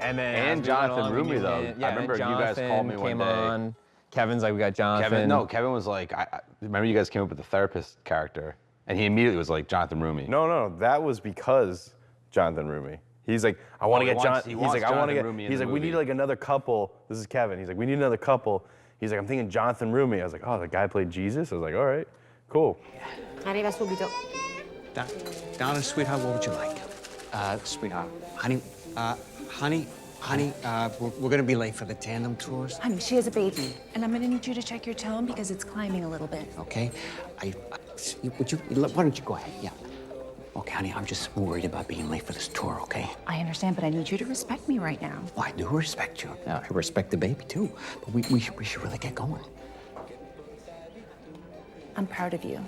And then and Jonathan Rumi though. Yeah, I remember you guys called me one day. On. Kevin's like, we got Jonathan. Kevin was like, I remember you guys came up with the therapist character, and he immediately was like Jonathan Rumi. No, that was because Jonathan Rumi. He's like, I want to get Jonathan. He's like, I want to get. He's like, we need like another couple. This is Kevin. He's like, we need another couple. He's like, I'm thinking Jonathan Rumi. I was like, oh, the guy played Jesus. I was like, all right, cool. Arriva subito. Darling, sweetheart, what would you like? Sweetheart, honey, we're gonna be late for the tandem tours. Honey, she has a baby, and I'm gonna need you to check your tone because it's climbing a little bit. Okay, why don't you go ahead? Yeah. Okay, honey, I'm just worried about being late for this tour. Okay. I understand, but I need you to respect me right now. Well, I do respect you. I respect the baby too, but we should really get going. I'm proud of you.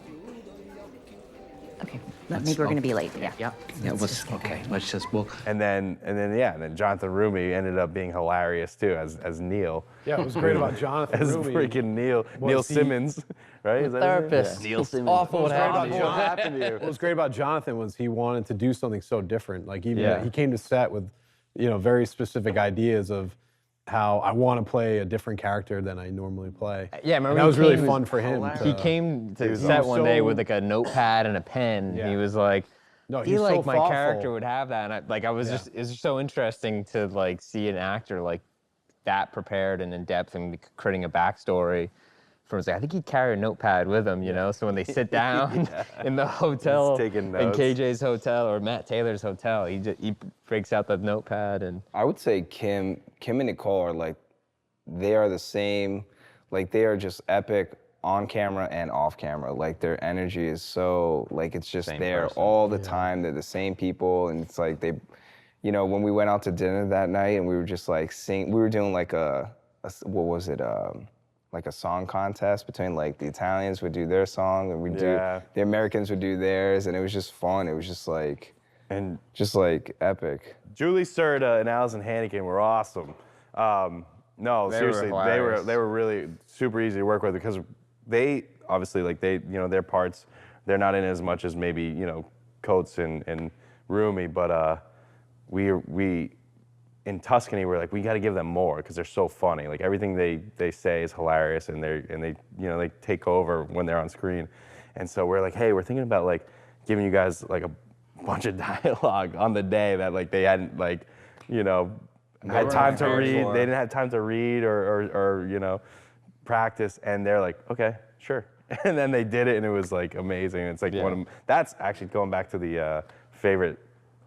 Okay, maybe we're gonna be late. Yeah. Okay. Let's just And then Jonathan Rumi ended up being hilarious too as Neil. Yeah, it was great about Jonathan as Rumi. freaking Neil Simmons, right? Is that Therapist. Neil Simmons. Awful what happened to you? What was great about Jonathan was he wanted to do something so different. Like even he came to set with, very specific ideas of how I want to play a different character than I normally play. Yeah, I remember that was really fun for him. He came to set one day with like a notepad and a pen. Yeah. He was like, No, I he's feel like so my thoughtful. character would have that. And it was just so interesting to like see an actor like that prepared and in depth and creating a backstory. I think he'd carry a notepad with him, so when they sit down in the hotel, taking in notes. KJ's hotel or Matt Taylor's hotel, he breaks out the notepad and. I would say Kim and Nicole are like, they are the same, like they are just epic on camera and off camera. Like their energy is so, like it's just Same there person. all the time. They're the same people, and it's like they, when we went out to dinner that night and we were just like we were doing like what was it? Like a song contest between like the Italians would do their song and the Americans would do theirs, and it was just fun. It was just like epic. Julie Serta and Allison Hannigan were awesome. No, seriously, they were really super easy to work with because they obviously their parts, they're not in as much as maybe Coates and Rumi, but we in Tuscany we're like, we got to give them more because they're so funny. Like everything they say is hilarious, and they take over when they're on screen, and so we're like, hey, we're thinking about like giving you guys like a bunch of dialogue on the day that like they hadn't had time to read. They didn't have time to read or practice, and they're like, okay, sure. And then they did it, and it was like amazing. It's like that's actually going back to the favorite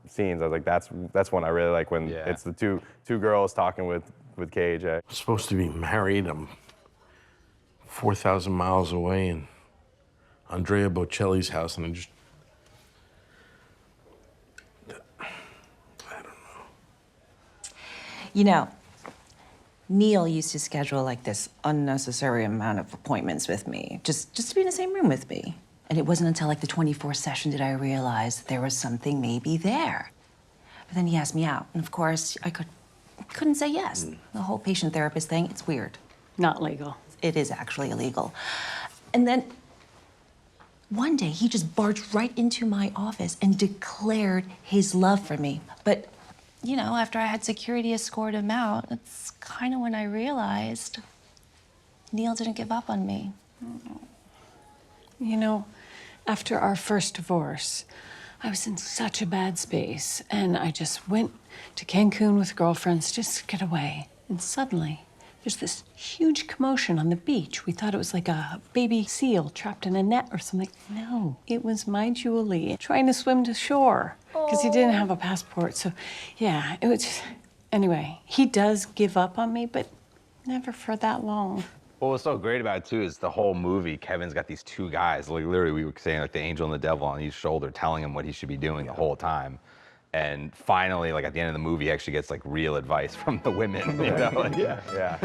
scenes. I was like, that's one I really like when it's the two girls talking with KJ. I'm supposed to be married. I'm 4,000 miles away in Andrea Bocelli's house, and Neil used to schedule like this unnecessary amount of appointments with me, just to be in the same room with me. And it wasn't until like the 24th session did I realize that there was something maybe there. But then he asked me out, and of course I couldn't say yes. The whole patient-therapist thing, it's weird. Not legal. It is actually illegal. And then one day he just barged right into my office and declared his love for me. But after I had security escort him out, that's kind of when I realized Neil didn't give up on me. After our first divorce, I was in such a bad space, and I just went to Cancun with girlfriends just to get away. And suddenly, there's this huge commotion on the beach. We thought it was like a baby seal trapped in a net or something. No, it was my Julie trying to swim to shore because he didn't have a passport. So, yeah, it was just... Anyway, he does give up on me, but never for that long. Well, what's so great about it too is the whole movie. Kevin's got these two guys, like literally we were saying like the angel and the devil on each shoulder, telling him what he should be doing the whole time. And finally, like at the end of the movie, he actually gets like real advice from the women. Yeah.